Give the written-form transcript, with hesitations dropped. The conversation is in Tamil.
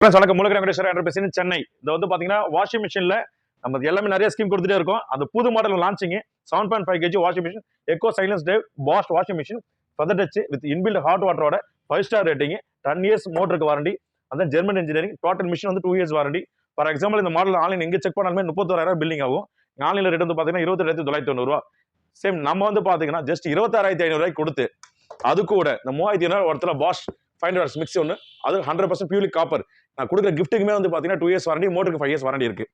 வணக்கம் மூலகர வெங்கடேஸ்வர என்டர்பிரைஸ் சென்னை. இது வந்து பாத்தீங்கன்னா வாஷிங் மிஷின்ல நம்ம எல்லாமே நிறைய ஸ்கீம் கொடுத்துட்டே இருக்கோம். அந்த புது model launching 7.5 kg washing machine eco silence டேவ் fast washing machine feather touch with inbuilt hot வாட்டரோட 5 ஸ்டார் ரேட்டிங் 10 இயர்ஸ் மோட்டருக்கு வாரண்டி. அந்த ஜெர்மன் இன்ஜினியரிங் டோட்டல் மிஷின் வந்து 2 இயர்ஸ் வாரண்டி. ஃபார் எக்ஸாம்பிள் இந்த மாடல் ஆன்லைன் எங்க செக் பண்ணாலுமே 31,000 பில்லிங் ஆகும். ஆன்லைன்ல ரேட் வந்து பாத்தீங்கன்னா 22,990 ரூபா. சேம் நம்ம வந்து பாத்தீங்கன்னா ஜஸ்ட் 26,500 ரூபாய்க்கு கொடுத்து அது கூட இந்த 3,500 ஒருத்தர பாஷ் 500 மிக்ஸி ஒன்று அது 100% பியூர்லி காப்பர். நான் கொடுக்குற கிஃப்ட்டுக்குமே வந்து பாத்தீங்கன்னா 2 இயர்ஸ் வாரண்டி, மோட்டருக்கு 5 இயர்ஸ் வாரண்டி இருக்கு.